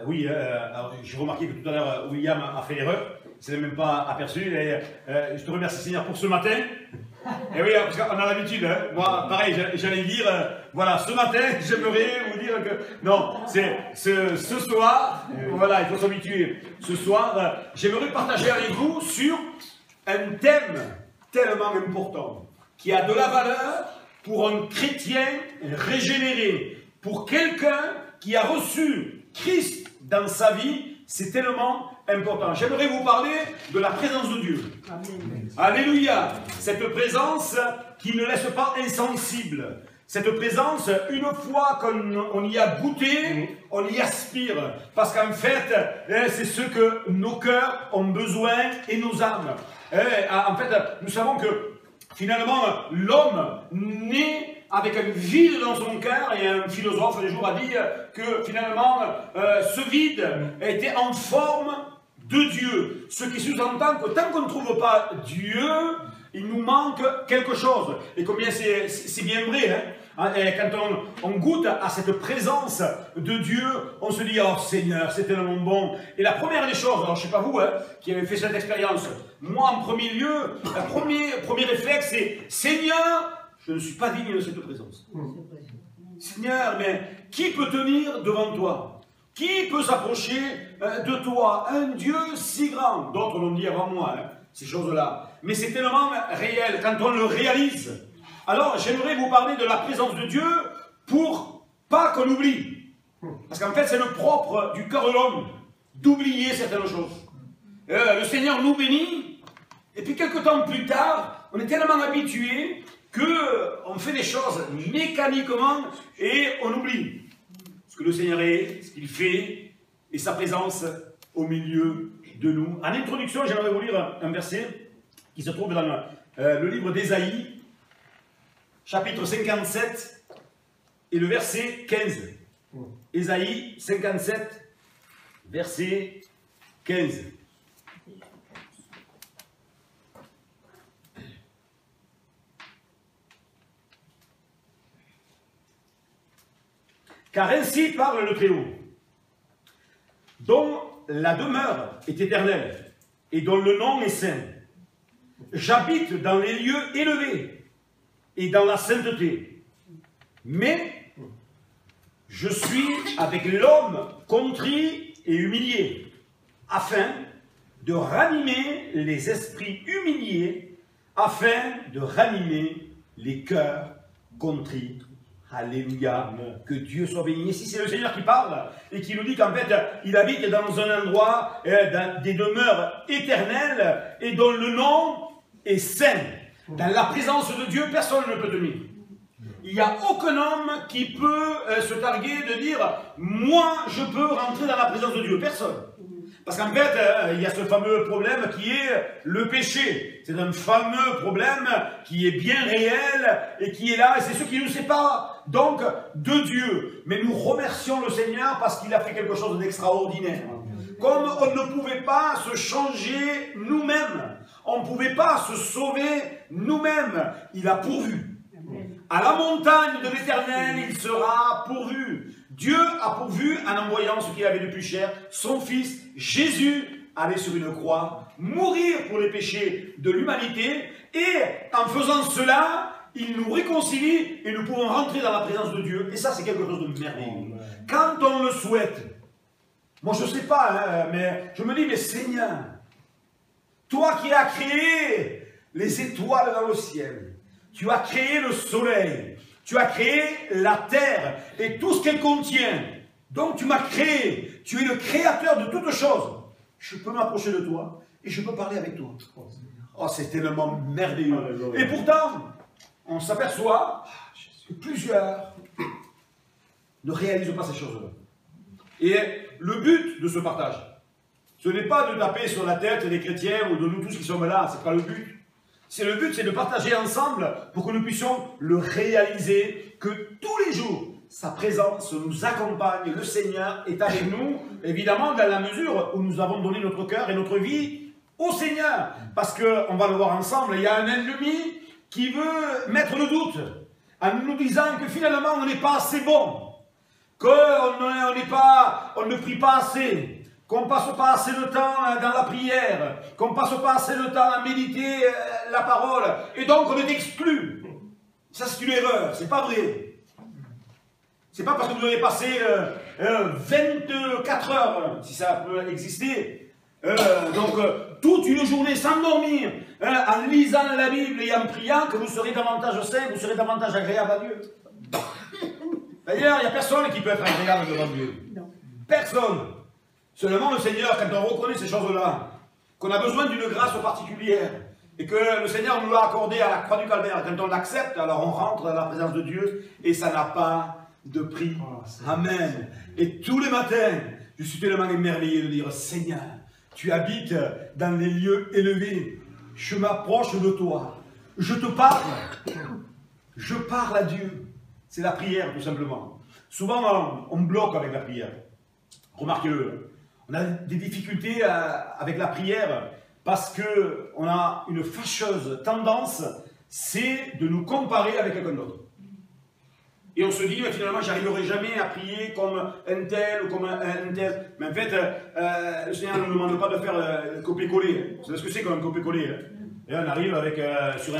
Oui, j'ai remarqué que tout à l'heure, William a fait l'erreur. Il ne s'est même pas aperçu. Et, je te remercie, Seigneur, pour ce matin. Et oui, parce qu'on a l'habitude. Hein. Moi, pareil, j'allais dire, voilà, ce matin, j'aimerais vous dire que... Non, c'est ce soir, voilà, il faut s'habituer. Ce soir, j'aimerais partager avec vous sur un thème tellement important, qui a de la valeur pour un chrétien régénéré, pour quelqu'un qui a reçu Christ dans sa vie, c'est tellement important. J'aimerais vous parler de la présence de Dieu. Amen. Alléluia. Cette présence qui ne laisse pas insensible. Cette présence, une fois qu'on y a goûté, on y aspire. Parce qu'en fait, c'est ce que nos cœurs ont besoin et nos âmes. En fait, nous savons que finalement, l'homme naît avec un vide dans son cœur, et un philosophe un jour a dit que finalement, ce vide était en forme de Dieu. Ce qui sous-entend que tant qu'on ne trouve pas Dieu, il nous manque quelque chose. Et combien c'est bien vrai, hein? Et quand on goûte à cette présence de Dieu, on se dit, oh Seigneur, c'est tellement bon. Et la première des choses, alors je ne sais pas vous, hein, qui avez fait cette expérience, moi en premier lieu, le premier réflexe c'est, Seigneur, je ne suis pas digne de cette présence. Seigneur, mais qui peut tenir devant toi? Qui peut s'approcher de toi? Un Dieu si grand. D'autres l'ont dit avant moi, hein, ces choses-là. Mais c'est tellement réel quand on le réalise. Alors, j'aimerais vous parler de la présence de Dieu pour pas qu'on oublie. Parce qu'en fait, c'est le propre du cœur de l'homme d'oublier certaines choses. Le Seigneur nous bénit, et puis quelques temps plus tard, on est tellement habitué qu'on fait des choses mécaniquement et on oublie ce que le Seigneur est, ce qu'il fait et sa présence au milieu de nous. En introduction, j'aimerais vous lire un verset qui se trouve dans le livre d'Ésaïe, chapitre 57 et le verset 15. Ésaïe 57, verset 15. Car ainsi parle le Très-Haut, dont la demeure est éternelle et dont le nom est saint. J'habite dans les lieux élevés et dans la sainteté, mais je suis avec l'homme contrit et humilié, afin de ranimer les esprits humiliés, afin de ranimer les cœurs contrits. Alléluia, que Dieu soit béni. Ici, c'est le Seigneur qui parle et qui nous dit qu'en fait, il habite dans un endroit, dans des demeures éternelles et dont le nom est saint. Dans la présence de Dieu, personne ne peut tenir. Il n'y a aucun homme qui peut se targuer de dire « Moi, je peux rentrer dans la présence de Dieu ». Personne. Parce qu'en fait, il y a ce fameux problème qui est le péché. C'est un fameux problème qui est bien réel et qui est là, et c'est ce qui nous sépare donc de Dieu. Mais nous remercions le Seigneur parce qu'il a fait quelque chose d'extraordinaire. Comme on ne pouvait pas se changer nous-mêmes, on ne pouvait pas se sauver nous-mêmes, il a pourvu. À la montagne de l'Éternel, il sera pourvu. Dieu a pourvu en envoyant ce qu'il avait de plus cher, son Fils, Jésus, aller sur une croix, mourir pour les péchés de l'humanité, et en faisant cela, il nous réconcilie et nous pouvons rentrer dans la présence de Dieu. Et ça, c'est quelque chose de merveilleux. Quand on le souhaite, moi je ne sais pas, hein, mais je me dis, mais Seigneur, toi qui as créé les étoiles dans le ciel, tu as créé le soleil, tu as créé la terre et tout ce qu'elle contient. Donc tu m'as créé, tu es le créateur de toutes choses. Je peux m'approcher de toi et je peux parler avec toi. Oh, c'est tellement merveilleux. Et pourtant, on s'aperçoit que plusieurs ne réalisent pas ces choses-là. Et le but de ce partage, ce n'est pas de taper sur la tête des chrétiens ou de nous tous qui sommes là, ce n'est pas le but. Le but, c'est de partager ensemble pour que nous puissions le réaliser, que tous les jours, sa présence nous accompagne. Le Seigneur est avec nous, évidemment, dans la mesure où nous avons donné notre cœur et notre vie au Seigneur. Parce qu'on va le voir ensemble, il y a un ennemi qui veut mettre le doute, en nous disant que finalement, on n'est pas assez bon. qu'on ne prie pas assez, qu'on ne passe pas assez de temps dans la prière, qu'on ne passe pas assez de temps à méditer la parole, et donc on est exclu. Ça c'est une erreur, c'est pas vrai. C'est pas parce que vous avez passé 24 heures, si ça peut exister, toute une journée sans dormir, en lisant la Bible et en priant, que vous serez davantage saint, vous serez davantage agréable à Dieu. D'ailleurs, il n'y a personne qui peut être agréable devant Dieu. Non. Personne. Seulement le Seigneur, quand on reconnaît ces choses-là, qu'on a besoin d'une grâce particulière, et que le Seigneur nous l'a accordé à la croix du Calvaire, quand on l'accepte, alors on rentre dans la présence de Dieu, et ça n'a pas de prix. Amen. Et tous les matins, je suis tellement émerveillé de dire, Seigneur, tu habites dans les lieux élevés, je m'approche de toi, je te parle, je parle à Dieu. C'est la prière, tout simplement. Souvent, on bloque avec la prière. Remarquez-le. On a des difficultés avec la prière parce qu'on a une fâcheuse tendance, c'est de nous comparer avec quelqu'un d'autre. Et on se dit, mais finalement, j'arriverai jamais à prier comme un tel ou comme un tel. Mais en fait, le Seigneur ne nous demande pas de faire copier-coller. Vous savez ce que c'est comme un copier-coller, hein? Et on arrive avec, sur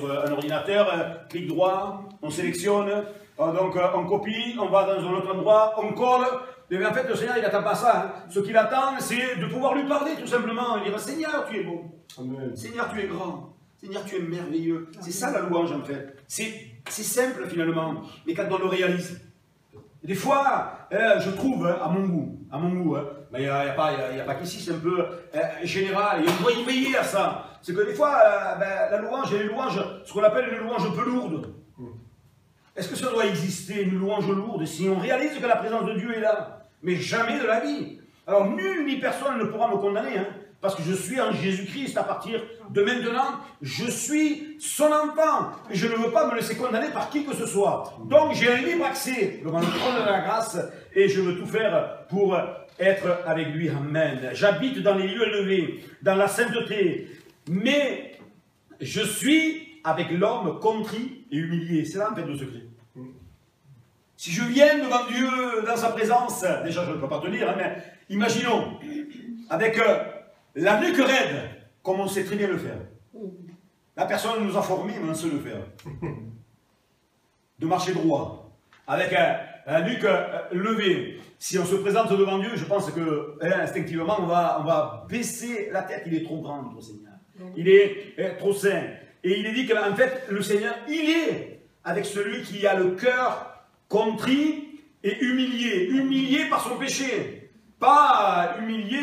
un ordinateur, clic droit, on sélectionne, donc on copie, on va dans un autre endroit, on colle. Mais en fait, le Seigneur, il n'attend pas ça. Hein. Ce qu'il attend, c'est de pouvoir lui parler, tout simplement. Il dit, Seigneur, tu es bon. Amen. Seigneur, tu es grand. Seigneur, tu es merveilleux. C'est ça la louange, en fait. C'est simple, finalement. Mais quand on le réalise. Des fois, je trouve, à mon goût, mais il n'y a pas qu'ici, c'est un peu général. Et on doit y veiller à ça. C'est que des fois, la louange, il y a une louange, ce qu'on appelle une louange un peu lourde. Est-ce que ça doit exister, une louange lourde, si on réalise que la présence de Dieu est là? Mais jamais de la vie. Alors, nul ni personne ne pourra me condamner, hein, parce que je suis en Jésus-Christ à partir de maintenant. Je suis son enfant. Et je ne veux pas me laisser condamner par qui que ce soit. Donc, j'ai un libre accès devant le trône de la grâce et je veux tout faire pour être avec lui. Amen. J'habite dans les lieux élevés, dans la sainteté, mais je suis avec l'homme contrit et humilié. C'est là en fait le secret. Si je viens devant Dieu, dans sa présence, déjà je ne peux pas te dire, hein, mais imaginons, avec la nuque raide, comme on sait très bien le faire. La personne nous a formés, mais on sait le faire. De marcher droit, avec la nuque levée. Si on se présente devant Dieu, je pense que instinctivement, on va baisser la tête. Il est trop grand, notre Seigneur. Il est trop saint. Et il est dit qu'en fait, le Seigneur, il est avec celui qui a le cœur contrit et humilié. Humilié par son péché. Pas humilié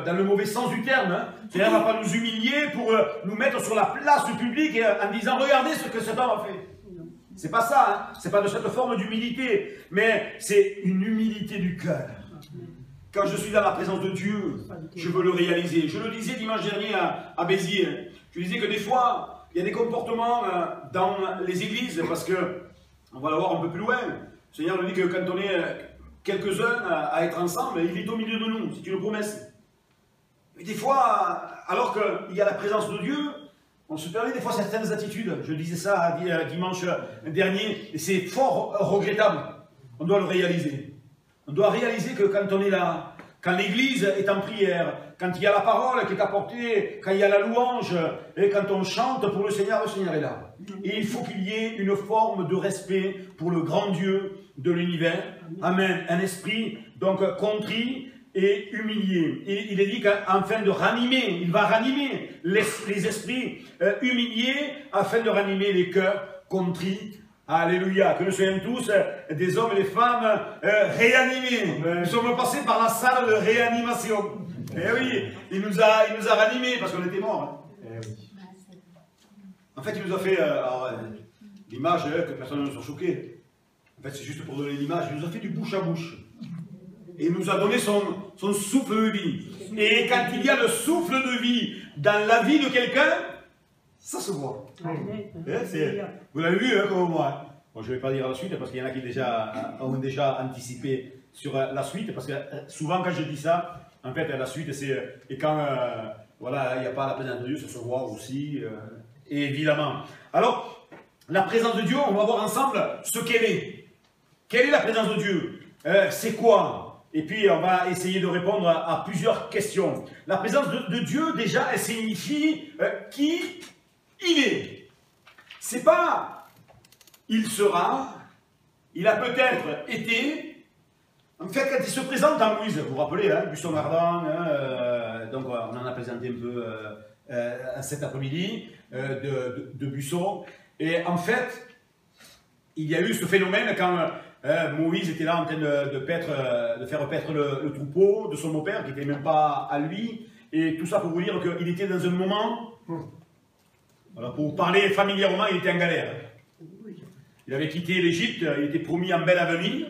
dans le mauvais sens du terme. Hein. Le Seigneur ne va pas nous humilier pour nous mettre sur la place du public en disant « Regardez ce que cet homme a fait ». C'est pas ça, hein. C'est pas de cette forme d'humilité, mais c'est une humilité du cœur. Quand je suis dans la présence de Dieu, je veux le réaliser. Je le disais dimanche dernier à Béziers. Je disais que des fois, il y a des comportements dans les églises, parce que, on va le voir un peu plus loin, le Seigneur nous dit que quand on est quelques-uns à être ensemble, il est au milieu de nous, c'est une promesse. Mais des fois, alors qu'il y a la présence de Dieu, on se permet des fois certaines attitudes. Je disais ça dimanche dernier, et c'est fort regrettable. On doit le réaliser. On doit réaliser que quand on est là, quand l'église est en prière, quand il y a la parole qui est apportée, quand il y a la louange, et quand on chante pour le Seigneur est là. Et il faut qu'il y ait une forme de respect pour le grand Dieu de l'univers. Amen. Un esprit donc contrit et humilié. Et il est dit qu'afin de ranimer, il va ranimer les esprits humiliés, afin de ranimer les cœurs contrits. Alléluia, que nous soyons tous des hommes et des femmes réanimés. Nous sommes passés par la salle de réanimation. Eh oui, il nous a ranimés parce qu'on était morts. Hein. Eh oui. En fait, il nous a fait l'image que personne ne soit choqué. En fait, c'est juste pour donner l'image. Il nous a fait du bouche à bouche. Et il nous a donné son souffle de vie. Et quand il y a le souffle de vie dans la vie de quelqu'un, ça se voit. Vous l'avez vu, hein, comme moi. Bon, je ne vais pas dire la suite, parce qu'il y en a qui ont déjà anticipé sur la suite, parce que souvent quand je dis ça, en fait, la suite, c'est... Et quand voilà, il n'y a pas la présence de Dieu, ça se voit aussi, évidemment. Alors, la présence de Dieu, on va voir ensemble ce qu'elle est. Quelle est la présence de Dieu? c'est quoi? Et puis on va essayer de répondre à plusieurs questions. La présence de Dieu, déjà, elle signifie qui il est. C'est pas il sera, il a peut-être été. En fait, quand il se présente à Moïse, vous vous rappelez, hein, buisson ardent, donc on en a présenté un peu cet après-midi, de buisson. Et en fait, il y a eu ce phénomène quand Moïse était là en train de faire paître le troupeau de son beau-père, qui n'était même pas à lui. Et tout ça pour vous dire qu'il était dans un moment, alors pour vous parler familièrement, il était en galère. Il avait quitté l'Égypte, il était promis un bel avenir.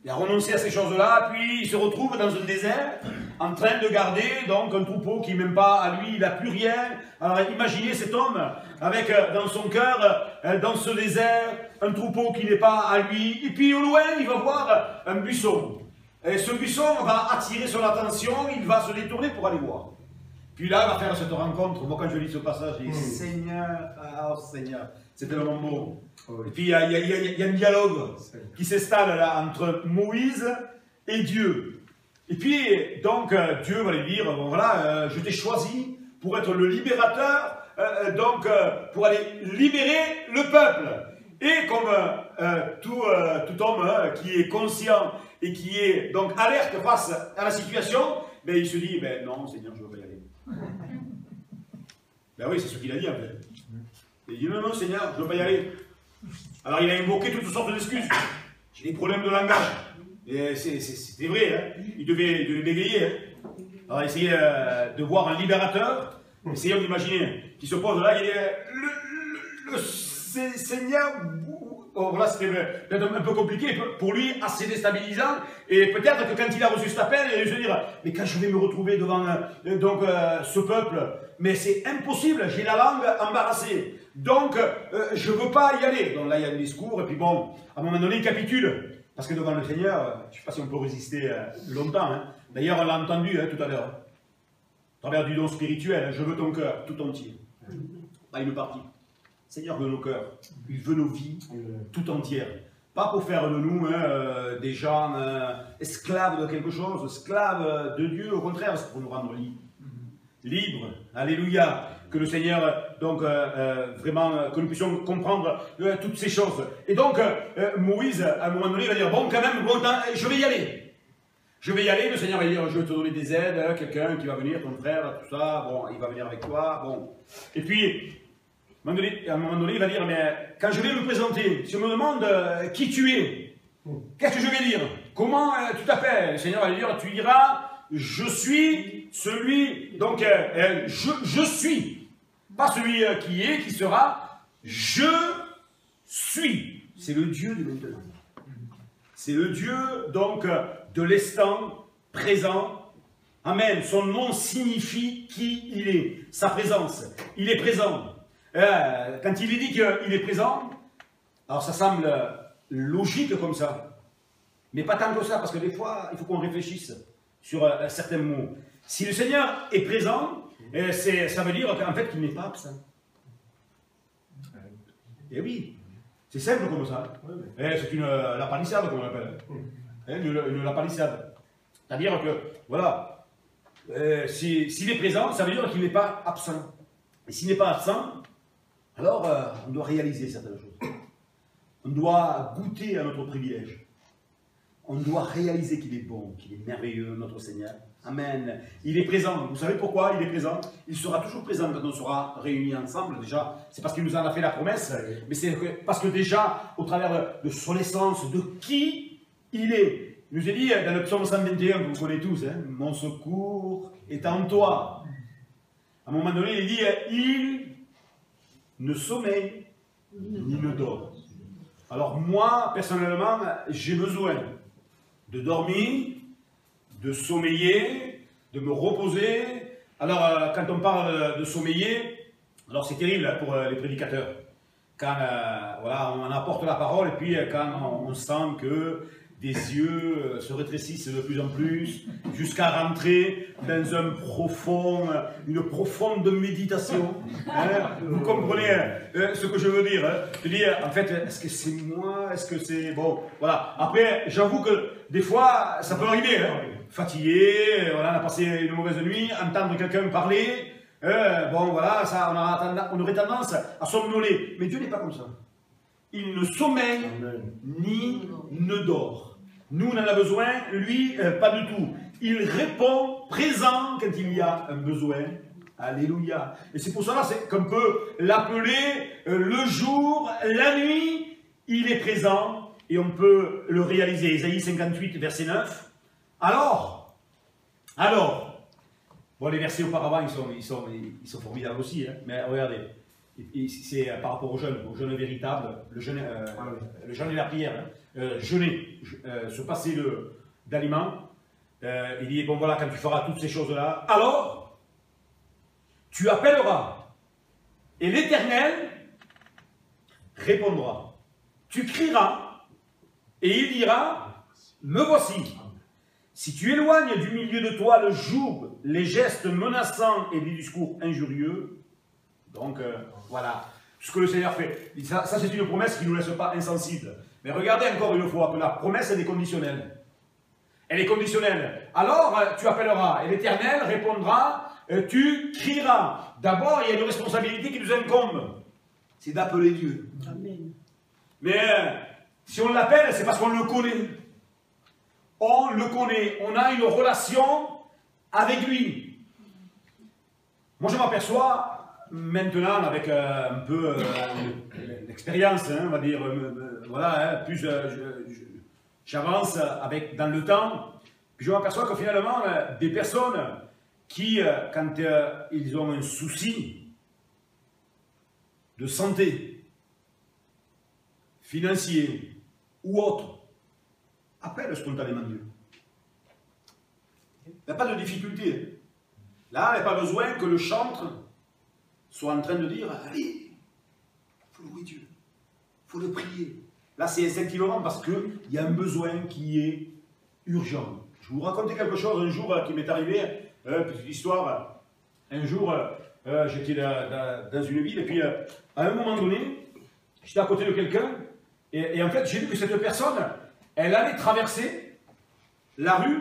Il a renoncé à ces choses-là, puis il se retrouve dans un désert, en train de garder donc un troupeau qui n'est même pas à lui, il n'a plus rien. Alors imaginez cet homme avec dans son cœur, dans ce désert, un troupeau qui n'est pas à lui. Et puis au loin, il va voir un buisson. Et ce buisson va attirer son attention, il va se détourner pour aller voir. Puis là, il va faire cette rencontre. Moi, quand je lis ce passage, je dis Seigneur, oh Seigneur, c'est tellement beau. Et puis il y a un dialogue qui s'installe là entre Moïse et Dieu. Et puis donc Dieu va lui dire bon voilà, je t'ai choisi pour être le libérateur, pour aller libérer le peuple. Et comme tout homme qui est conscient et qui est donc alerte face à la situation, ben, il se dit ben non Seigneur, je ne veux pas y aller. Ben oui, c'est ce qu'il a dit en fait. Il dit non, non Seigneur, je ne veux pas y aller. Alors il a invoqué toutes sortes d'excuses. J'ai des problèmes de langage. C'était vrai, hein. Il devait bégayer. Hein. Alors il essayait de voir un libérateur. Essayons d'imaginer qu'il se pose là, il est le Seigneur. Oh, voilà, c'était peut-être un peu compliqué, pour lui assez déstabilisant. Et peut-être que quand il a reçu cet appel, il a dû se dire mais quand je vais me retrouver devant ce peuple, mais c'est impossible, j'ai la langue embarrassée. Donc, je ne veux pas y aller. Donc là, il y a un discours, et puis bon, à un moment donné, il capitule. Parce que devant le Seigneur, je ne sais pas si on peut résister longtemps. Hein. D'ailleurs, on l'a entendu tout à l'heure. À travers du don spirituel, je veux ton cœur tout entier. Pas une partie. Seigneur veut nos cœurs, il veut nos vies tout entières. Pas pour faire de nous des gens esclaves de quelque chose, esclaves de Dieu, au contraire, c'est pour nous rendre libres. Libres, alléluia. Que le Seigneur, donc, vraiment, que nous puissions comprendre toutes ces choses. Et donc, Moïse, à un moment donné, va dire, bon, quand même, bon, je vais y aller. Je vais y aller, le Seigneur va dire, je vais te donner des aides, quelqu'un qui va venir, ton frère, tout ça, bon, il va venir avec toi, bon. Et puis, à un moment donné, il va dire, mais quand je vais me présenter, si on me demande qui tu es, qu'est-ce que je vais dire? Comment tu t'appelles? Le Seigneur va lui dire, tu diras, je suis celui, donc, je suis. Pas celui qui est, qui sera, je suis. C'est le Dieu de maintenant. C'est le Dieu, donc, de l'instant présent. Amen. Son nom signifie qui il est, sa présence. Il est présent. Quand il est dit qu'il est présent, alors ça semble logique comme ça. Mais pas tant que ça, parce que des fois, il faut qu'on réfléchisse sur certains mots. Si le Seigneur est présent, ça veut dire qu'en fait, qu'il n'est pas absent. Et oui, c'est simple comme ça. C'est la palissade, comme on l'appelle. Une palissade. C'est-à-dire que, voilà, s'il est présent, ça veut dire qu'il n'est pas absent. Et s'il n'est pas absent, alors on doit réaliser certaines choses. On doit goûter à notre privilège. On doit réaliser qu'il est bon, qu'il est merveilleux, notre Seigneur. Amen. Il est présent. Vous savez pourquoi il est présent? Il sera toujours présent quand on sera réunis ensemble. Déjà, c'est parce qu'il nous en a fait la promesse, mais c'est parce que déjà, au travers de son essence, de qui il est, il nous est dit dans le psaume 121, que vous connaissez tous, hein, mon secours est en toi. À un moment donné, il dit, il ne sommeille ni ne dort. Alors moi, personnellement, j'ai besoin de dormir, de sommeiller, de me reposer. Alors, quand on parle de sommeiller, alors c'est terrible hein, pour les prédicateurs. Quand voilà, on apporte la parole et puis quand on sent que tes yeux se rétrécissent de plus en plus, jusqu'à rentrer dans une profonde méditation. Hein? Vous comprenez ce que je veux dire, hein? Je dis, en fait, est-ce que c'est moi? Est-ce que c'est... Bon, voilà. Après, j'avoue que des fois, ça peut arriver. Hein? Fatigué, voilà, on a passé une mauvaise nuit, entendre quelqu'un parler, bon, voilà, ça, on aurait tendance à somnoler. Mais Dieu n'est pas comme ça. Il ne sommeille ni ne dort. Nous, on en a besoin, lui, pas du tout. Il répond présent quand il y a un besoin. Alléluia. Et c'est pour cela qu'on peut l'appeler le jour, la nuit, il est présent et on peut le réaliser. Ésaïe 58, verset 9. Alors, bon, les versets auparavant, ils sont formidables aussi, hein, mais regardez. C'est par rapport aux jeunes véritables, le jeûne et la prière, hein. Jeûner, se passer d'aliments. Il dit, bon voilà, quand tu feras toutes ces choses-là, alors tu appelleras et l'Éternel répondra. Tu crieras et il dira, me voici. Si tu éloignes du milieu de toi le joug, les gestes menaçants et les discours injurieux, donc, voilà, ce que le Seigneur fait. Ça c'est une promesse qui ne nous laisse pas insensibles. Mais regardez encore une fois que la promesse, elle est conditionnelle. Elle est conditionnelle. Alors, tu appelleras, et l'Éternel répondra, tu crieras. D'abord, il y a une responsabilité qui nous incombe. C'est d'appeler Dieu. Amen. Mais si on l'appelle, c'est parce qu'on le connaît. On le connaît. On a une relation avec lui. Moi, je m'aperçois... Maintenant, avec un peu l'expérience, hein, on va dire, voilà, hein, plus j'avance dans le temps, puis je m'aperçois que finalement, des personnes qui, quand ils ont un souci de santé, financier ou autre, appellent spontanément Dieu. Il n'y a pas de difficulté. Là, il n'y a pas besoin que le chantre soit en train de dire, allez, il faut louer Dieu, il faut le prier. Là, c'est instinctivement parce qu'il y a un besoin qui est urgent. Je vais vous raconter quelque chose un jour qui m'est arrivé, petite histoire. Un jour, j'étais dans une ville, et puis à un moment donné, j'étais à côté de quelqu'un, et en fait, j'ai vu que cette personne, elle allait traverser la rue,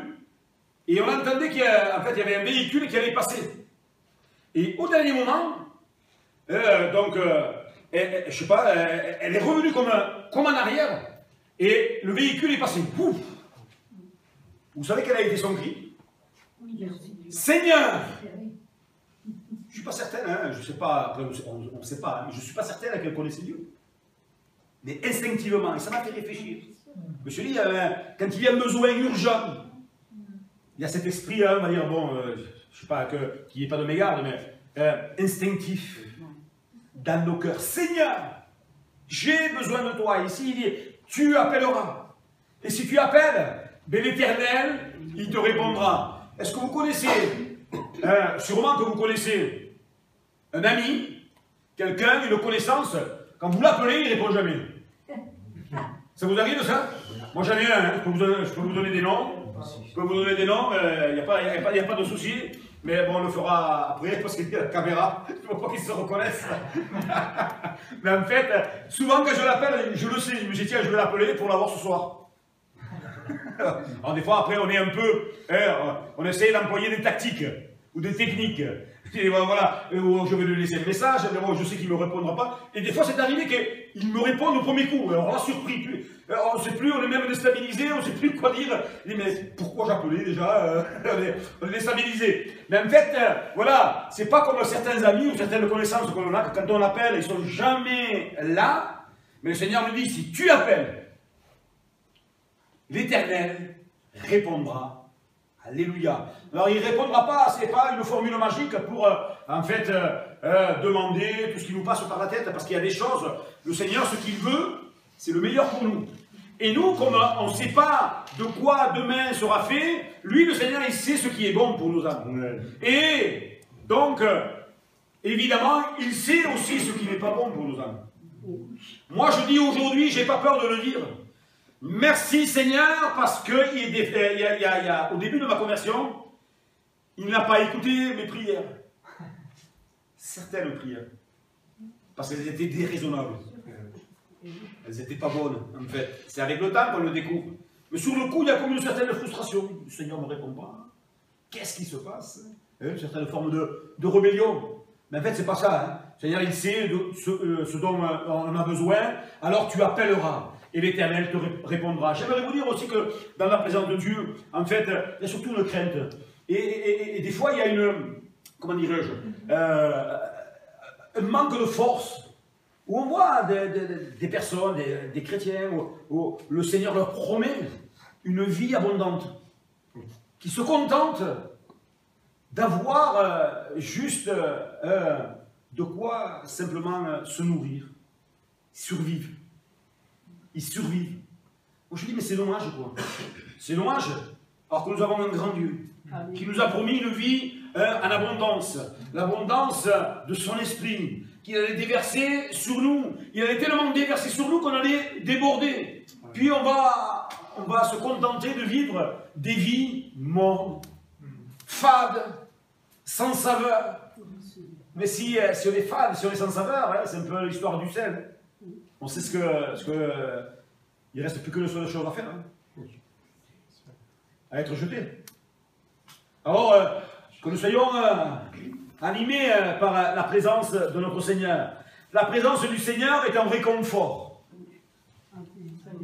et on entendait qu'il y avait un véhicule qui allait passer. Et au dernier moment, je sais pas, elle est revenue comme en arrière, et le véhicule est passé. Pouf. Vous savez quel a été son cri? Seigneur! Je ne suis pas certain, hein, je ne sais pas, après on ne sait pas, hein, mais je ne suis pas certain qu'elle connaissait Dieu. Mais instinctivement, et ça m'a fait réfléchir. Je me suis dit, quand il y a un besoin urgent, il y a cet esprit, hein, on va dire, bon, je ne sais pas, qui n'est pas de mégarde, mais instinctif. Dans nos cœurs. Seigneur, j'ai besoin de toi. Ici, il dit, tu appelleras. Et si tu appelles, ben, l'Éternel, il te répondra. Est-ce que vous connaissez, sûrement que vous connaissez, un ami, quelqu'un, une connaissance, quand vous l'appelez, il ne répond jamais. Ça vous arrive ça? Moi j'en ai un, hein. Je peux vous donner des noms. Je peux vous donner des noms, il n'y a pas de souci. Mais bon, on le fera après parce qu'il y a la caméra. Il ne faut pas qu'ils se reconnaissent. Mais en fait, souvent quand je l'appelle, je le sais. Je me dis, tiens, je vais l'appeler pour l'avoir ce soir. Alors des fois, après, on est un peu... on essaye d'employer des tactiques ou des techniques. Et voilà, je vais lui laisser un message, mais bon, je sais qu'il ne me répondra pas. Et des fois, c'est arrivé qu'il me réponde au premier coup. Alors on l'a surpris. On ne sait plus, on est même déstabilisé, on ne sait plus quoi dire. Il dit, mais pourquoi j'appelais déjà? On est déstabilisé. Mais en fait, voilà, c'est pas comme certains amis ou certaines connaissances qu'on a, que quand on appelle, ils ne sont jamais là. Mais le Seigneur nous dit, si tu appelles, l'Éternel répondra. Alléluia. Alors il ne répondra pas, ce n'est pas une formule magique pour en fait demander tout ce qui nous passe par la tête, parce qu'il y a des choses, le Seigneur, ce qu'il veut, c'est le meilleur pour nous. Et nous, comme on ne sait pas de quoi demain sera fait, lui, le Seigneur, il sait ce qui est bon pour nos âmes. Et donc, évidemment, il sait aussi ce qui n'est pas bon pour nos âmes. Moi, je dis aujourd'hui, je n'ai pas peur de le dire. Merci Seigneur, parce que au début de ma conversion, il n'a pas écouté mes prières. Certaines prières. Parce qu'elles étaient déraisonnables. Elles n'étaient pas bonnes, en fait. C'est avec le temps qu'on le découvre. Mais sur le coup, il y a comme une certaine frustration. Le Seigneur ne me répond pas. Qu'est-ce qui se passe? Une certaine forme de rébellion. Mais en fait, c'est pas ça. Hein. Le Seigneur, il sait ce dont on a besoin. Alors tu appelleras. Et l'Éternel te répondra. J'aimerais vous dire aussi que dans la présence de Dieu, en fait, il y a surtout une crainte. Et des fois, il y a une, comment dirais-je, un manque de force. Où on voit des personnes, des chrétiens, où le Seigneur leur promet une vie abondante. Qui se contentent d'avoir juste de quoi simplement se nourrir, survivre. Ils survivent. Moi je dis, mais c'est dommage quoi. C'est dommage, alors que nous avons un grand Dieu qui nous a promis une vie en abondance, l'abondance de son esprit, qu'il allait déverser sur nous. Il allait tellement déverser sur nous qu'on allait déborder. Puis on va se contenter de vivre des vies mornes, fades, sans saveur. Mais si on est fade, si on est sans saveur, hein, c'est un peu l'histoire du sel. On sait il ne reste plus que une seule chose à faire. Hein. À être jeté. Alors, que nous soyons animés par la présence de notre Seigneur. La présence du Seigneur est un réconfort.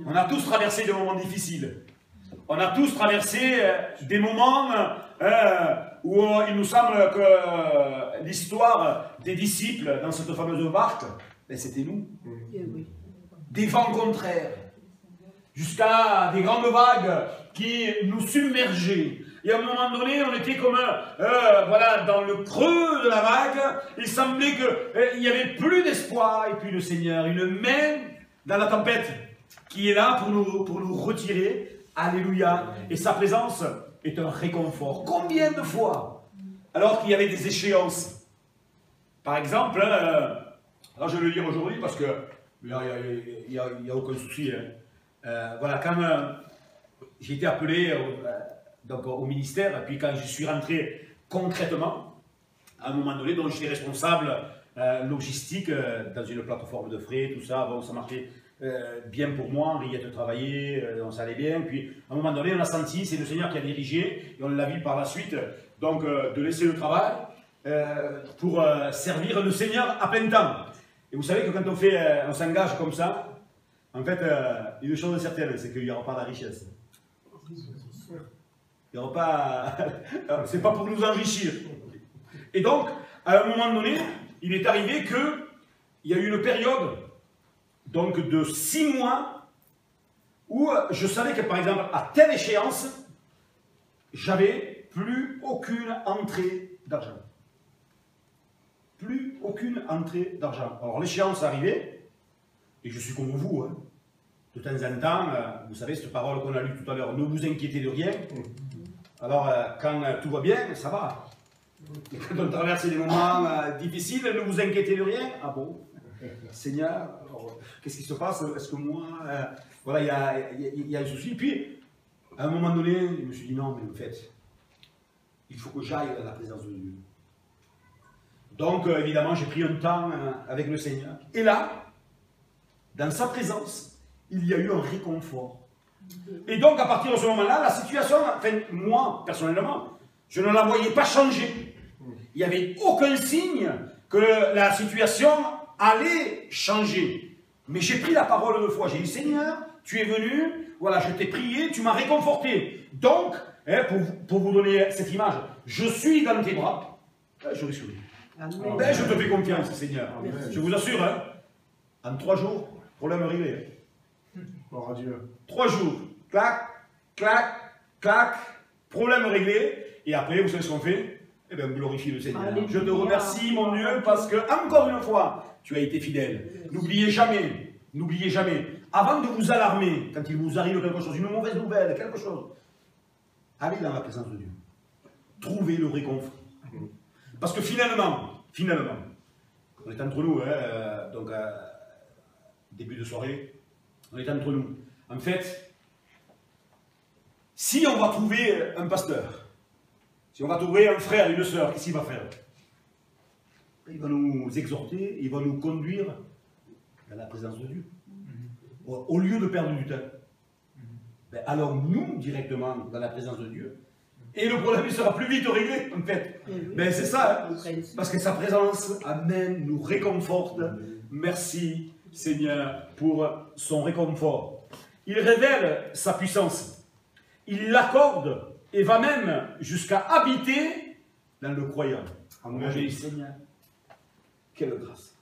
On a tous traversé des moments difficiles. On a tous traversé des moments où il nous semble que l'histoire des disciples dans cette fameuse barque, ben c'était nous. Des vents contraires, jusqu'à des grandes vagues qui nous submergeaient. Et à un moment donné, on était comme voilà, dans le creux de la vague. Il semblait qu'il n'y avait plus d'espoir. Et puis le Seigneur, une main dans la tempête qui est là pour nous retirer. Alléluia. Et sa présence est un réconfort. Combien de fois, alors qu'il y avait des échéances, par exemple, là je vais le lire aujourd'hui parce que il n'y a aucun souci. Hein. Voilà, quand j'ai été appelé donc, au ministère, et puis quand je suis rentré concrètement, à un moment donné, donc j'étais responsable logistique dans une plateforme de frais, tout ça, bon, ça marchait bien pour moi, Henriette travaillait, on s'allait bien, puis à un moment donné, on a senti, c'est le Seigneur qui a dirigé, et on l'a vu par la suite, donc de laisser le travail pour servir le Seigneur à plein temps. Et vous savez que quand on s'engage comme ça, en fait, une chose est certaine, c'est qu'il n'y aura pas la richesse. Il n'y aura pas... c'est pas pour nous enrichir. Et donc, à un moment donné, il est arrivé qu'il y a eu une période donc de 6 mois où je savais que, par exemple, à telle échéance, j'avais plus aucune entrée d'argent. Plus aucune entrée d'argent. Alors l'échéance arrivait, et je suis comme vous, hein. De temps en temps, vous savez cette parole qu'on a lue tout à l'heure, ne vous inquiétez de rien. Alors quand tout va bien, ça va. Et quand on traverse des moments difficiles, ne vous inquiétez de rien. Ah bon, Seigneur, qu'est-ce qui se passe? Est-ce que moi, voilà, il y a un souci. Puis, à un moment donné, je me suis dit non, mais en fait, il faut que j'aille à la présence de Dieu. Donc, évidemment, j'ai pris un temps avec le Seigneur. Et là, dans sa présence, il y a eu un réconfort. Et donc, à partir de ce moment-là, la situation, enfin, moi, personnellement, je ne la voyais pas changer. Il n'y avait aucun signe que la situation allait changer. Mais j'ai pris la parole de foi. J'ai dit, Seigneur, tu es venu, voilà, je t'ai prié, tu m'as réconforté. Donc, hein, pour vous donner cette image, je suis dans tes bras, je vais sourire. Ben, je te fais confiance, Seigneur. Merci. Je vous assure, hein, en 3 jours, problème réglé. Gloire à Dieu. 3 jours, clac, clac, clac, problème réglé. Et après, vous savez ce qu'on fait? Eh bien, glorifie le Seigneur. Alléluia. Je te remercie, mon Dieu, parce que, encore une fois, tu as été fidèle. N'oubliez jamais, avant de vous alarmer, quand il vous arrive quelque chose, une mauvaise nouvelle, quelque chose, allez dans la présence de Dieu. Trouvez le réconfort. Parce que finalement, on est entre nous, hein, donc début de soirée, on est entre nous. En fait, Si on va trouver un pasteur, si on va trouver un frère, une sœur, qu'est-ce qu'il va faire? Il va nous exhorter, il va nous conduire dans la présence de Dieu. Au lieu de perdre du temps, ben allons-nous directement dans la présence de Dieu. Et le problème il sera plus vite réglé, en fait. Ben c'est ça, hein. Parce que sa présence, amen, nous réconforte. Merci Seigneur pour son réconfort. Il révèle sa puissance. Il l'accorde et va même jusqu'à habiter dans le croyant. Amen. J'ai dit, Seigneur, quelle grâce.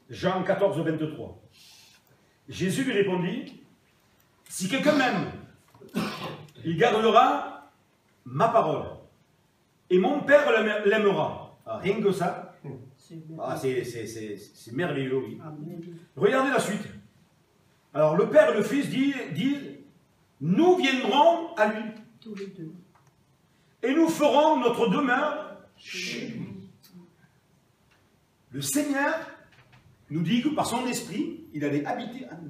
Jean 14, 23. Jésus lui répondit, si quelqu'un m'aime, il gardera ma parole. Et mon Père l'aimera. Ah, rien que ça. Ah, c'est merveilleux, oui. Regardez la suite. Alors le Père et le Fils disent, nous viendrons à lui. Tous les deux. Et nous ferons notre demeure chez lui. Le Seigneur nous dit que par son esprit, il allait habiter à nous.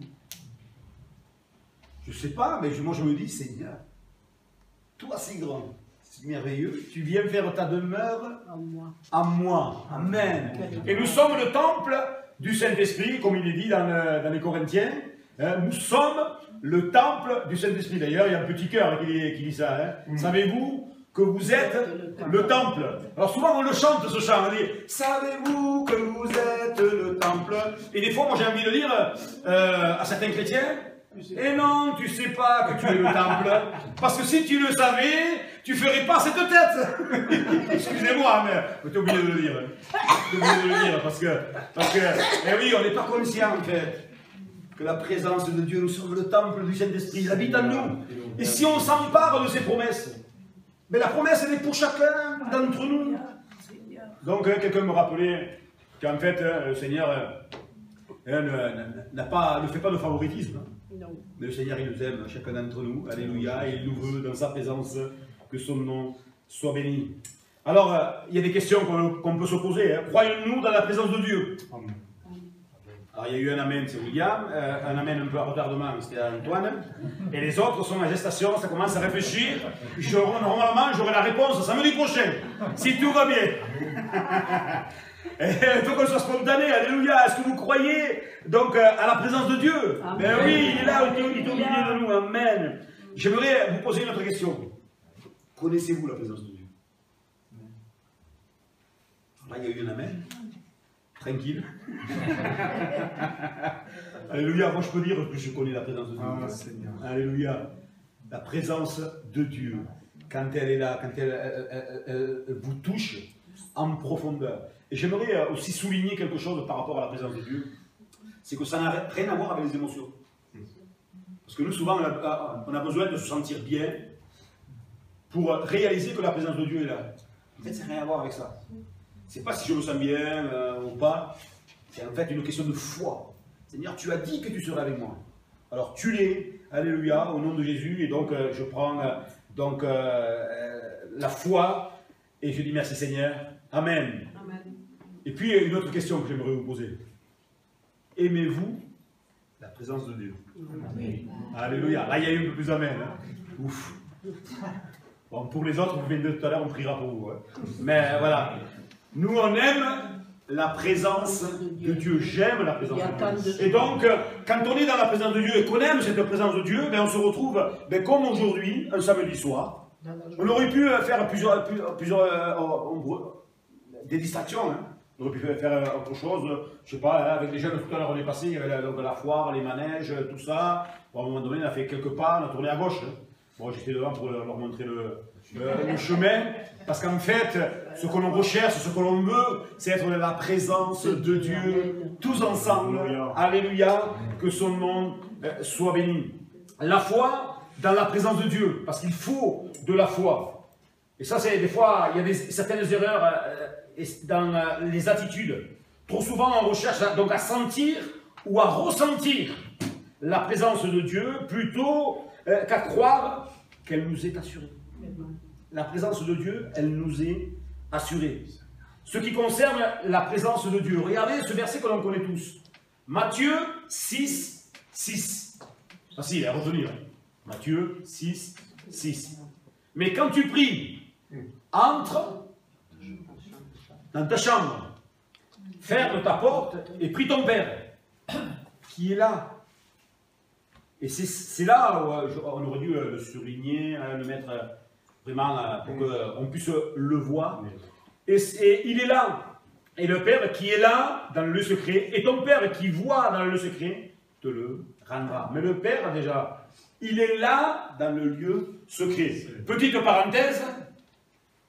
Je ne sais pas, mais moi je me dis, Seigneur, toi c'est grand, c'est merveilleux, tu viens faire ta demeure à moi. Amen. Et nous sommes le temple du Saint-Esprit, comme il est dit dans les Corinthiens. Nous sommes le temple du Saint-Esprit. D'ailleurs, il y a un petit cœur qui dit ça. Savez-vous que vous êtes le temple? Alors souvent on le chante ce chant, on dit « Savez-vous que vous êtes le temple ?» Et des fois, moi j'ai envie de dire à certains chrétiens « Et non, tu sais pas que tu es le temple, parce que si tu le savais, tu ferais pas cette tête. » Excusez-moi, mais tu es obligé de le dire. Tu es obligé de le dire, parce que eh oui, on n'est pas conscient en fait que la présence de Dieu, nous sommes le temple du Saint-Esprit, il habite en nous. Et si on s'empare de ses promesses, mais la promesse, elle est pour chacun d'entre nous. Donc, quelqu'un me rappelait qu'en fait, le Seigneur ne fait pas de favoritisme. Non. Mais le Seigneur, il nous aime, chacun d'entre nous. Alléluia. Et il nous veut dans sa présence, que son nom soit béni. Alors, il y a des questions qu'on peut se poser. Croyons-nous dans la présence de Dieu? Amen. Alors, il y a eu un amen, c'est William, un amen un peu à retardement, c'était Antoine, et les autres sont en gestation, ça commence à réfléchir. Normalement, j'aurai la réponse samedi prochain, si tout va bien. Il faut qu'on soit spontané, alléluia. Est-ce que vous croyez donc à la présence de Dieu? Ben oui, il est là, il est au milieu de nous, amen. J'aimerais vous poser une autre question. Connaissez-vous la présence de Dieu? Là, il y a eu un amen. Tranquille. Alléluia, moi je peux dire que je connais la présence de Dieu. Ah, Seigneur. Alléluia. La présence de Dieu, quand elle est là, quand elle vous touche en profondeur. Et j'aimerais aussi souligner quelque chose par rapport à la présence de Dieu, c'est que ça n'a rien à voir avec les émotions. Parce que nous, souvent, on a besoin de se sentir bien pour réaliser que la présence de Dieu est là. En fait, ça n'a rien à voir avec ça. C'est pas si je me sens bien ou pas, c'est en fait une question de foi. Seigneur, tu as dit que tu serais avec moi. Alors tu l'es, alléluia, au nom de Jésus, et donc je prends la foi, et je dis merci Seigneur, amen. Amen. Et puis une autre question que j'aimerais vous poser. Aimez-vous la présence de Dieu? Oui. Alléluia, là il y a eu un peu plus amen. Hein. Ouf. Bon, pour les autres, vous venez de tout à l'heure, on priera pour vous. Hein. Mais voilà. Nous, on aime la présence de Dieu. J'aime la présence de Dieu. Et donc, quand on est dans la présence de Dieu et qu'on aime cette présence de Dieu, ben, on se retrouve, ben, comme aujourd'hui, un samedi soir. On aurait pu faire des distractions. Hein. On aurait pu faire autre chose. Je sais pas, hein, avec les jeunes, tout à l'heure, on est passé, il y avait donc, la foire, les manèges, tout ça. Bon, à un moment donné, on a fait quelques pas, on a tourné à gauche. Hein. Bon, j'étais devant pour leur montrer le chemin, parce qu'en fait, ce que l'on recherche, ce que l'on veut, c'est être dans la présence de Dieu, tous ensemble. Alléluia, que son nom soit béni. La foi dans la présence de Dieu, parce qu'il faut de la foi. Et ça, c'est des fois, il y a certaines erreurs dans les attitudes. Trop souvent, on recherche donc à sentir ou à ressentir la présence de Dieu, plutôt qu'à croire qu'elle nous est assurée. La présence de Dieu, elle nous est assurée. Ce qui concerne la présence de Dieu, regardez ce verset que l'on connaît tous. Matthieu 6, 6. Facile à retenir. Matthieu 6, 6. Mais quand tu pries, entre dans ta chambre, ferme ta porte et prie ton Père, qui est là. Et c'est là où on aurait dû le souligner, le mettre vraiment pour qu'on puisse le voir. Et il est là. Et le Père qui est là dans le secret, et ton Père qui voit dans le secret, te le rendra. Mais le Père, déjà, il est là dans le lieu secret. Petite parenthèse,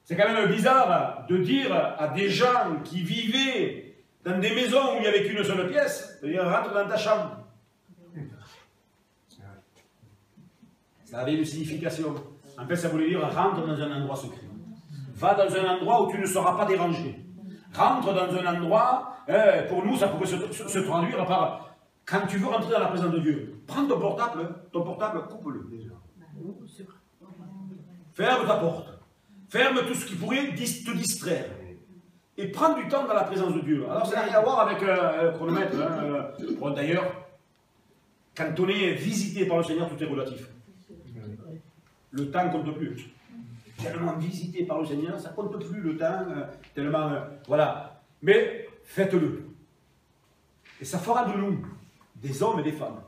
c'est quand même bizarre de dire à des gens qui vivaient dans des maisons où il n'y avait qu'une seule pièce, de dire rentre dans ta chambre. Ça avait une signification. En fait, ça voulait dire rentre dans un endroit secret. Va dans un endroit où tu ne seras pas dérangé. Rentre dans un endroit, pour nous, ça pourrait se traduire par quand tu veux rentrer dans la présence de Dieu. Prends ton portable, coupe-le déjà. Ferme ta porte. Ferme tout ce qui pourrait te distraire. Et prends du temps dans la présence de Dieu. Alors, ça n'a rien à voir avec le chronomètre. Bon, d'ailleurs, quand on est visité par le Seigneur, tout est relatif. Le temps ne compte plus. Tellement visité par le Seigneur, ça ne compte plus le temps, tellement... voilà. Mais faites-le. Et ça fera de nous des hommes et des femmes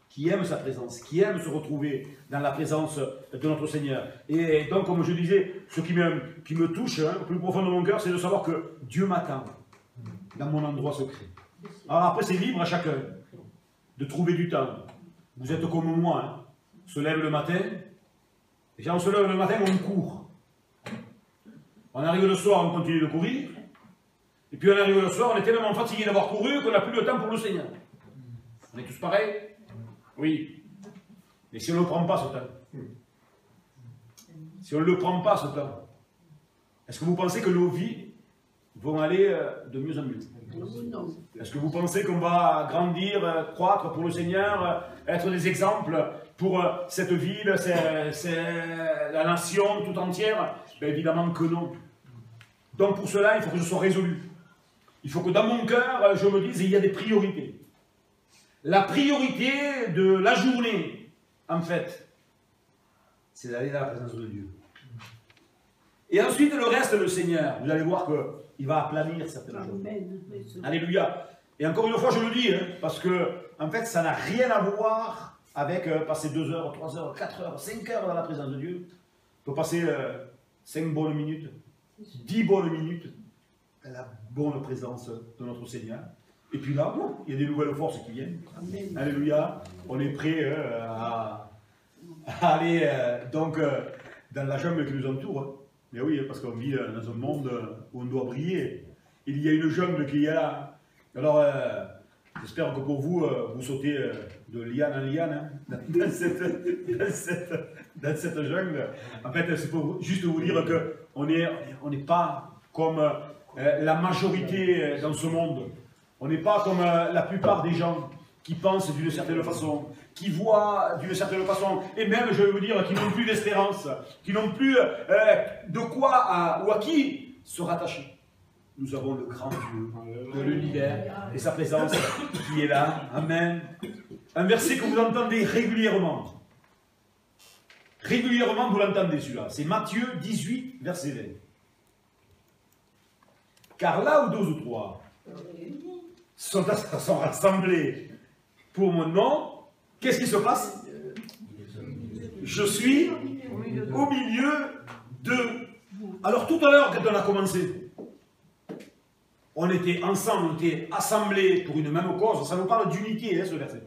qui aiment sa présence, qui aiment se retrouver dans la présence de notre Seigneur. Et donc, comme je disais, ce qui me touche, au plus profond de mon cœur, c'est de savoir que Dieu m'attend dans mon endroit secret. Alors après, c'est libre à chacun de trouver du temps. Vous êtes comme moi, on se lève le matin. Et quand on se lève le matin, on court. On arrive le soir, on continue de courir. Et puis on arrive le soir, on est tellement fatigué d'avoir couru qu'on n'a plus le temps pour le Seigneur. On est tous pareils? Oui. Mais si on ne le prend pas, ce temps, si on ne le prend pas, ce temps, est-ce que vous pensez que nos vies vont aller de mieux en mieux? Est-ce que vous pensez qu'on va grandir, croître pour le Seigneur, être des exemples pour cette ville, la nation tout entière? Bien évidemment que non. Donc pour cela, il faut que je sois résolu. Il faut que dans mon cœur, je me dise, il y a des priorités. La priorité de la journée, en fait, c'est d'aller dans la présence de Dieu. Et ensuite, le reste, le Seigneur, vous allez voir qu'il va aplanir certaines choses. Alléluia. Et encore une fois, je le dis, parce que, en fait, ça n'a rien à voir avec passer 2 heures, 3 heures, 4 heures, 5 heures dans la présence de Dieu. On peut passer 5 bonnes minutes, 10 bonnes minutes dans la bonne présence de notre Seigneur. Et puis là, il y a des nouvelles forces qui viennent. Amen. Alléluia. On est prêt à aller donc dans la jungle qui nous entoure. Mais oui, parce qu'on vit dans un monde où on doit briller. Il y a une jungle qui est là. Alors, j'espère que pour vous, vous sautez de liane en liane dans cette jungle. En fait, c'est pour juste vous dire qu'on n'est pas comme la majorité dans ce monde. On n'est pas comme la plupart des gens qui pensent d'une certaine façon, qui voient d'une certaine façon, et même, je vais vous dire, qui n'ont plus d'espérance, qui n'ont plus de quoi ou à qui se rattacher. Nous avons le grand Dieu de l'univers et sa présence qui est là. Amen. Un verset que vous entendez régulièrement. Régulièrement, vous l'entendez celui-là. C'est Matthieu 18, verset 20. Car là où 2 ou 3 sont rassemblés pour mon nom, qu'est-ce qui se passe? Je suis au milieu d'eux. Alors tout à l'heure, quand on a commencé, on était ensemble, on était assemblés pour une même cause. Ça nous parle d'unité, ce verset.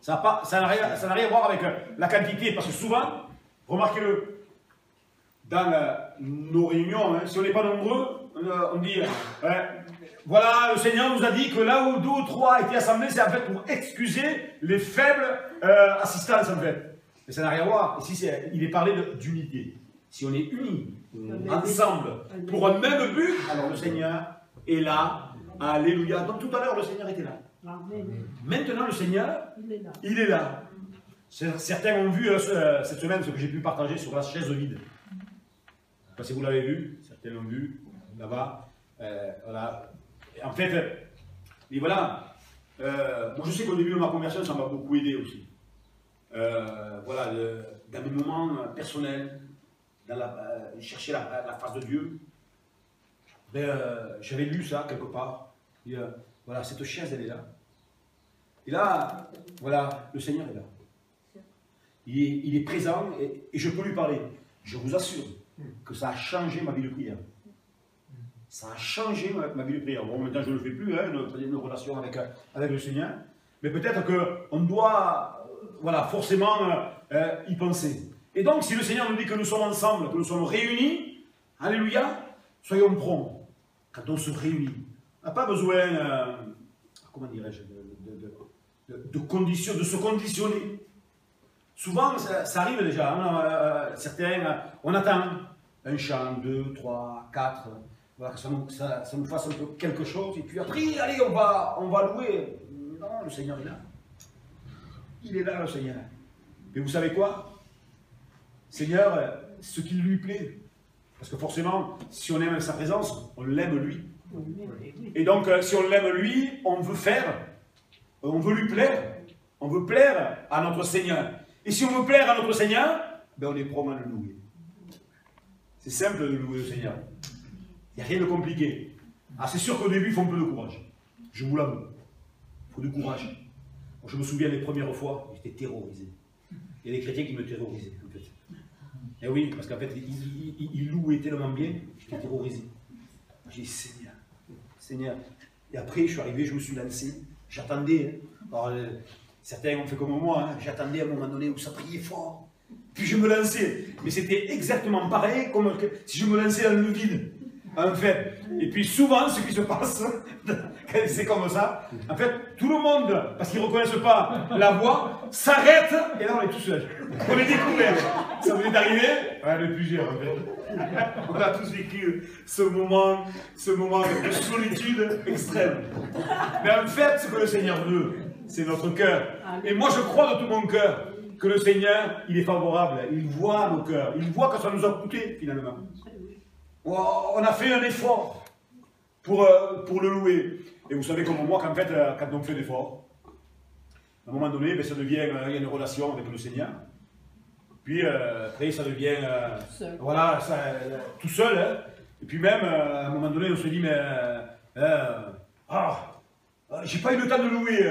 Ça n'a rien à voir avec la quantité, parce que souvent, remarquez-le, dans nos réunions, si on n'est pas nombreux, on dit, voilà, le Seigneur nous a dit que là où 2 ou 3 étaient assemblés, c'est en fait pour excuser les faibles assistances, en fait. Mais ça n'a rien à voir. Ici, il est parlé d'unité. Si on est unis, ensemble, pour un même but, alors le Seigneur est là. Alléluia. Donc tout à l'heure, le Seigneur était là. Maintenant, le Seigneur, il est là. Certains ont vu cette semaine ce que j'ai pu partager sur la chaise vide. Je ne sais pas si vous l'avez vu. Certains l'ont vu là-bas. Voilà. En fait, et voilà. Moi, je sais qu'au début de ma conversion, ça m'a beaucoup aidé aussi. voilà, dans mes moments personnels, dans chercher la face de Dieu, j'avais lu ça quelque part. Et, voilà, cette chaise, elle est là. Et là, voilà, le Seigneur est là. Il est présent et je peux lui parler. Je vous assure que ça a changé ma vie de prière. Ça a changé ma vie de prière. Bon, maintenant je ne le fais plus, hein, une relation avec le Seigneur. Mais peut-être qu'on doit voilà, forcément y penser. Et donc, si le Seigneur nous dit que nous sommes ensemble, que nous sommes réunis, alléluia, soyons prompts quand on se réunit. On n'a pas besoin, comment dirais-je, de se conditionner. Souvent, ça arrive déjà. Hein, certains, on attend un chant, 2, 3, 4, voilà, que ça nous fasse un peu quelque chose. Et puis après, allez, on va louer. Non, le Seigneur est là. Il est là, le Seigneur. Et vous savez quoi? Seigneur, ce qui lui plaît. Parce que forcément, si on aime sa présence, on l'aime lui. Et donc, si on l'aime lui, on veut lui plaire. On veut plaire à notre Seigneur. Et si on veut plaire à notre Seigneur, ben on est prompt à le louer. C'est simple de louer le Seigneur. Il n'y a rien de compliqué. Ah, c'est sûr qu'au début, il faut un peu de courage. Je vous l'avoue. Il faut du courage. Bon, je me souviens les premières fois, j'étais terrorisé. Il y a des chrétiens qui me terrorisaient, en fait. Et oui, parce qu'en fait, ils louaient tellement bien, j'étais terrorisé. J'ai dit, Seigneur, Seigneur. Et après, je suis arrivé, je me suis lancé. J'attendais. Hein. Alors, certains ont fait comme moi, hein. J'attendais à un moment donné où ça priait fort. Puis je me lançais. Mais c'était exactement pareil comme si je me lançais dans le vide. En fait. Et puis souvent, ce qui se passe, c'est comme ça. En fait, tout le monde, parce qu'ils ne reconnaissent pas la voix, s'arrête. Et là, on est tout seul. On est découvert. Ça vous est arrivé? Ouais, le plusieurs, en fait. On a tous vécu ce moment de solitude extrême. Mais en fait, ce que le Seigneur veut, c'est notre cœur. Et moi, je crois de tout mon cœur que le Seigneur, il est favorable. Il voit nos cœurs. Il voit que ça nous a coûté, finalement. On a fait un effort pour le louer. Et vous savez comme moi qu'en fait, quand on fait l'effort, à un moment donné, ben, ça devient, il y a une relation avec le Seigneur. Puis après, ça devient, voilà, tout seul. Hein. Et puis même, à un moment donné, on se dit, mais, j'ai pas eu le temps de louer.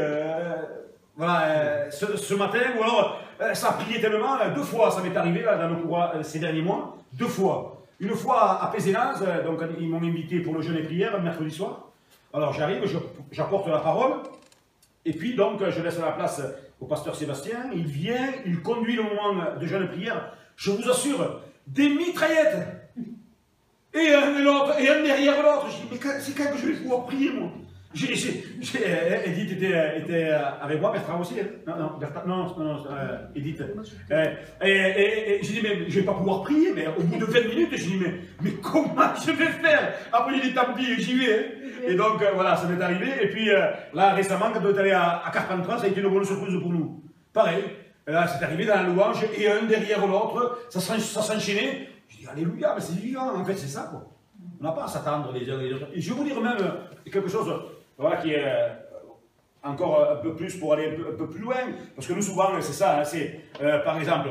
Voilà, ce matin, ou alors, ça a prié tellement, 2 fois, ça m'est arrivé là, dans ces derniers mois, 2 fois. Une fois à Pézénaz, donc ils m'ont invité pour le jeûne et prière, mercredi soir. Alors j'arrive, j'apporte la parole, et puis donc je laisse la place au pasteur Sébastien, il vient, il conduit le moment de jeûne et prière, je vous assure, des mitraillettes, et un et l'autre, et un derrière l'autre. Je dis, mais c'est quand que je vais pouvoir prier, moi? Edith était avec moi, Bertrand aussi. Non, Edith. Et j'ai dit, mais je ne vais pas pouvoir prier, mais au bout de 20 minutes, je dis, mais comment je vais faire? Après, j'ai dit, tant pis, j'y vais. Et donc, voilà, ça m'est arrivé. Et puis, là, récemment, quand on est allé à Carpentras, ça a été une bonne surprise pour nous. Pareil, là, c'est arrivé dans la louange, et un derrière l'autre, ça s'enchaînait. Je dis, alléluia, mais c'est vivant, en fait, c'est ça, quoi. On n'a pas à s'attendre les uns les autres. Et je vais vous dire même quelque chose. Voilà, qui est encore un peu plus pour aller un peu plus loin, parce que nous souvent c'est ça, hein, c'est par exemple,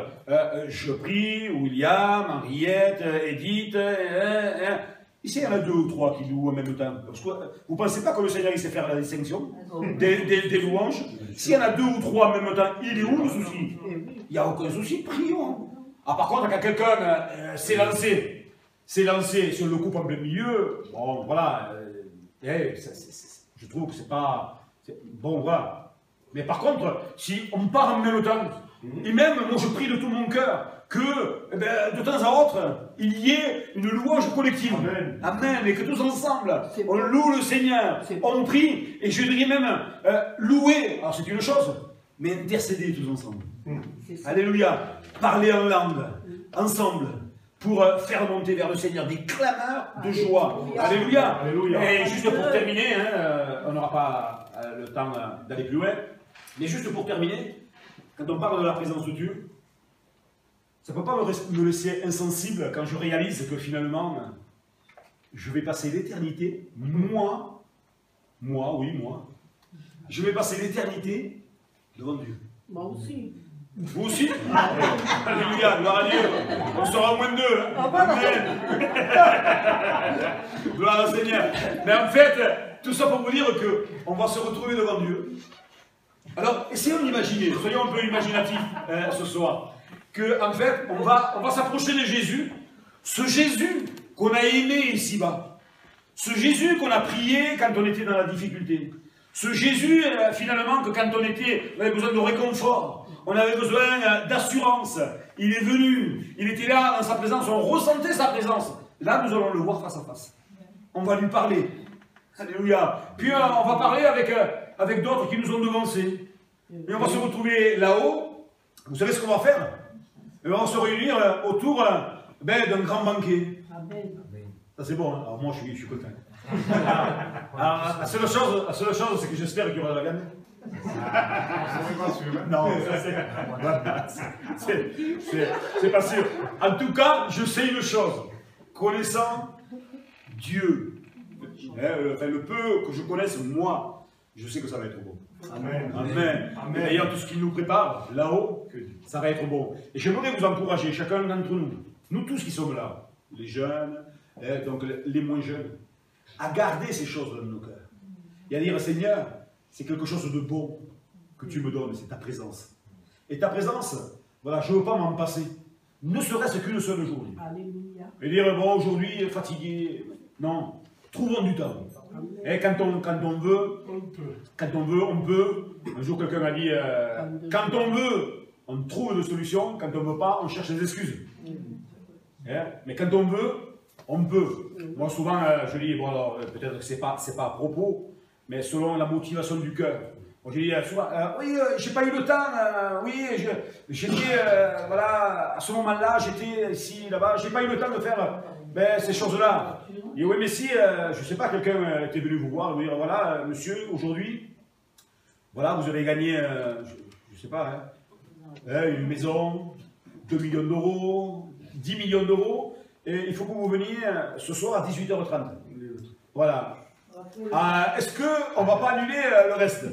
je prie, William, Henriette, Edith, ici il y en a 2 ou 3 qui louent en même temps. Parce que, vous ne pensez pas que le Seigneur il sait faire la distinction des louanges? S'il y en a 2 ou 3 en même temps, il est où le souci? Il n'y a aucun souci, prions. Ah, par contre, quand quelqu'un s'est lancé sur le couple en plein milieu, bon voilà, je trouve que c'est pas... Bon, voilà. Mais par contre, si on part en même temps, et même, moi je prie de tout mon cœur, que de temps à autre, il y ait une louange collective. Amen. Amen. Et que tous ensemble, on loue le Seigneur, on prie, et je dirais même, louer, alors c'est une chose, mais intercéder tous ensemble. Alléluia. Parler en langue, ensemble. Pour faire monter vers le Seigneur des clameurs de joie. Alléluia. Alléluia. Et juste pour terminer, hein, on n'aura pas le temps d'aller plus loin, mais juste pour terminer, quand on parle de la présence de Dieu, ça ne peut pas me laisser insensible quand je réalise que finalement, je vais passer l'éternité, moi, je vais passer l'éternité devant Dieu. Moi aussi. Vous aussi? Alléluia, gloire à Dieu. On sera au moins deux. Amen. Gloire au Seigneur. Mais en fait, tout ça pour vous dire qu'on va se retrouver devant Dieu. Alors, essayons d'imaginer, soyons un peu imaginatifs ce soir, qu'en fait, on va s'approcher de Jésus, ce Jésus qu'on a aimé ici-bas, ce Jésus qu'on a prié quand on était dans la difficulté, ce Jésus, finalement, que quand on avait besoin de réconfort, on avait besoin d'assurance, il est venu, il était là dans sa présence, on ressentait sa présence. Là, nous allons le voir face à face. On va lui parler. Alléluia. Puis on va parler avec d'autres qui nous ont devancés. Et on va se retrouver là-haut. Vous savez ce qu'on va faire? Et on va se réunir autour d'un grand banquet. Amen. Ça c'est bon, hein? Alors moi je suis content. Alors, la seule chose, c'est que j'espère qu'il y aura de la gamme. Non, c'est pas sûr. En tout cas, je sais une chose. Connaissant Dieu, le peu que je connaisse moi, je sais que ça va être bon. Amen. Amen. Amen. D'ailleurs, tout ce qu'il nous prépare là-haut, ça va être bon. Et j'aimerais vous encourager, chacun d'entre nous tous qui sommes là, les jeunes, donc les moins jeunes, à garder ces choses dans nos cœurs. Et à dire, Seigneur, c'est quelque chose de bon que tu me donnes, c'est ta présence. Et ta présence, voilà, je ne veux pas m'en passer. Ne serait-ce qu'une seule journée. Alléluia. Et dire, bon, aujourd'hui, fatigué. Non, trouvons du temps. Et quand on veut, on peut. Un jour, quelqu'un m'a dit, quand on veut, on trouve des solutions. Quand on ne veut pas, on cherche des excuses. Mais quand on veut, on peut. Moi, souvent, je dis, bon, alors, peut-être que ce n'est pas à propos, mais selon la motivation du cœur. Je dis souvent, oui, j'ai pas eu le temps, oui, j'étais, voilà, à ce moment-là, j'étais ici, là-bas, j'ai pas eu le temps de faire ces choses-là. Et oui, mais si, je ne sais pas, quelqu'un était venu vous voir, lui dire, voilà, monsieur, aujourd'hui, voilà, vous avez gagné, je ne sais pas, une maison, 2 millions d'euros, 10 millions d'euros, et il faut que vous veniez ce soir à 18h30. Voilà. Est-ce qu'on ne va pas annuler le reste?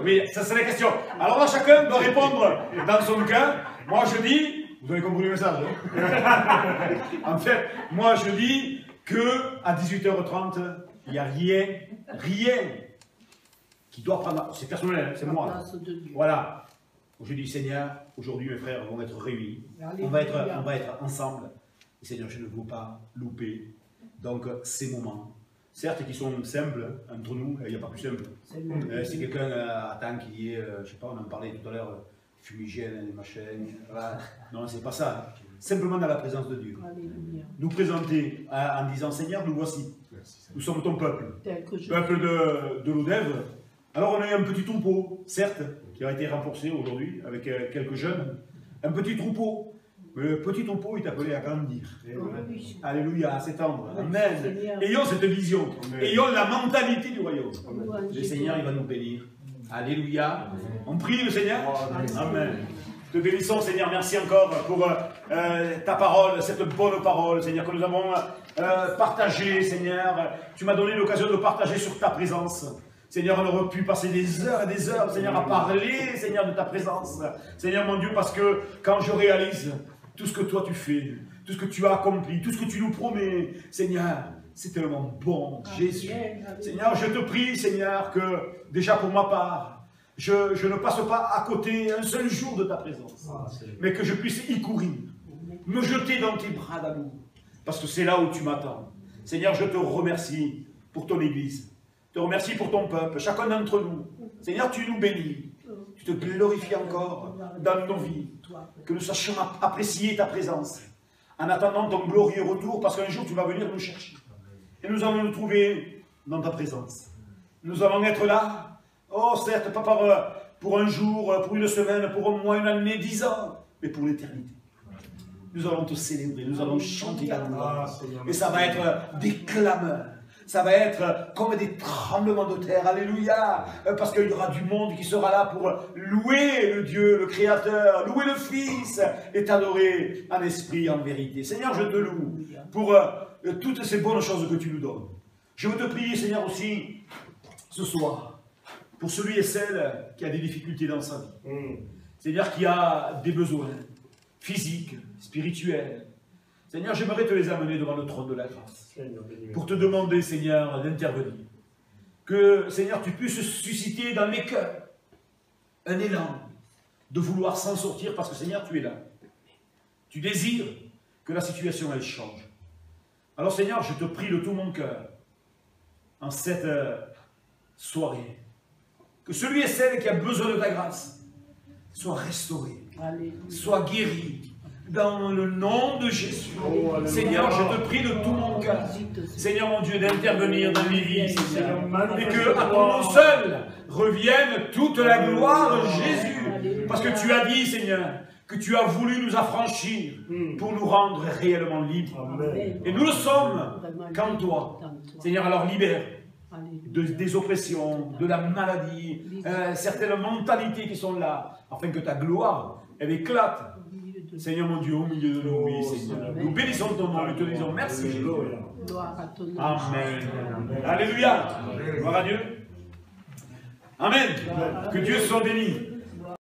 Oui, ça c'est la question. Alors là, chacun doit répondre dans son cas. Moi je dis, vous avez compris le message, hein? En fait, moi je dis qu'à 18h30, il n'y a rien qui doit prendre. C'est personnel, c'est moi. Voilà. Je dis, Seigneur, aujourd'hui mes frères vont être réunis. On va être ensemble. Et Seigneur, je ne veux pas louper. Donc, ces moments, certes, qui sont simples, entre nous, il n'y a pas plus simple. Si quelqu'un attend qu'il y ait, je ne sais pas, on en parlait tout à l'heure, fumigène, des machins, voilà. Non, c'est pas ça. Simplement dans la présence de Dieu. Alléluia. Nous présenter en disant, Seigneur, nous voici. Nous sommes ton peuple. Peuple de l'Odève. Alors, on a eu un petit troupeau, certes, qui a été renforcé aujourd'hui avec quelques jeunes. Un petit troupeau. Le petit troupeau est appelé à grandir. Alléluia, à s'étendre. Amen. Ayons cette vision. Ayons la mentalité du royaume. Le Seigneur, il va nous bénir. Alléluia. On prie le Seigneur. Amen. Te bénissons, Seigneur. Merci encore pour ta parole, cette bonne parole, Seigneur, que nous avons partagée, Seigneur. Tu m'as donné l'occasion de partager sur ta présence. Seigneur, on aurait pu passer des heures et des heures, Seigneur, à parler, Seigneur, de ta présence. Seigneur, mon Dieu, parce que quand je réalise tout ce que toi tu fais, tout ce que tu as accompli, tout ce que tu nous promets, Seigneur, c'est tellement bon, Jésus. Seigneur, je te prie, Seigneur, que déjà pour ma part, je ne passe pas à côté un seul jour de ta présence, mais que je puisse y courir, me jeter dans tes bras d'amour, parce que c'est là où tu m'attends. Seigneur, je te remercie pour ton Église, je te remercie pour ton peuple, chacun d'entre nous. Seigneur, tu nous bénis. Tu te glorifies encore dans nos vies. Que nous sachions apprécier ta présence. En attendant ton glorieux retour, parce qu'un jour tu vas venir nous chercher. Et nous allons nous trouver dans ta présence. Nous allons être là. Oh, certes, pas pour un jour, pour une semaine, pour un mois, une année, 10 ans, mais pour l'éternité. Nous allons te célébrer, nous allons chanter ta gloire. Et ça va être des clameurs. Ça va être comme des tremblements de terre, alléluia, parce qu'il y aura du monde qui sera là pour louer le Dieu, le Créateur, louer le Fils et t'adorer en esprit et en vérité. Seigneur, je te loue pour toutes ces bonnes choses que tu nous donnes. Je veux te prier, Seigneur, aussi, ce soir, pour celui et celle qui a des difficultés dans sa vie. Seigneur, qui a des besoins physiques, spirituels. Seigneur, j'aimerais te les amener devant le trône de la grâce. Pour te demander, Seigneur, d'intervenir. Que, Seigneur, tu puisses susciter dans les cœurs un élan de vouloir s'en sortir parce que, Seigneur, tu es là. Tu désires que la situation, elle change. Alors, Seigneur, je te prie de tout mon cœur, en cette soirée, que celui et celle qui a besoin de ta grâce soit restauré, soit guéri, dans le nom de Jésus. Seigneur, je te prie de tout mon cœur, Seigneur mon Dieu, d'intervenir dans les vies, Seigneur, et que à ton nom seul revienne toute la gloire, Jésus, parce que tu as dit, Seigneur, que tu as voulu nous affranchir pour nous rendre réellement libres. Et nous le sommes qu'en toi. Seigneur, alors libère des oppressions, de la maladie, certaines mentalités qui sont là, afin que ta gloire, elle éclate. Seigneur mon Dieu, au milieu de nous, oui, Seigneur. Nous bénissons ton nom, nous te disons merci, Jésus. Amen. Alléluia. Gloire à Dieu. Amen. Que Dieu soit béni.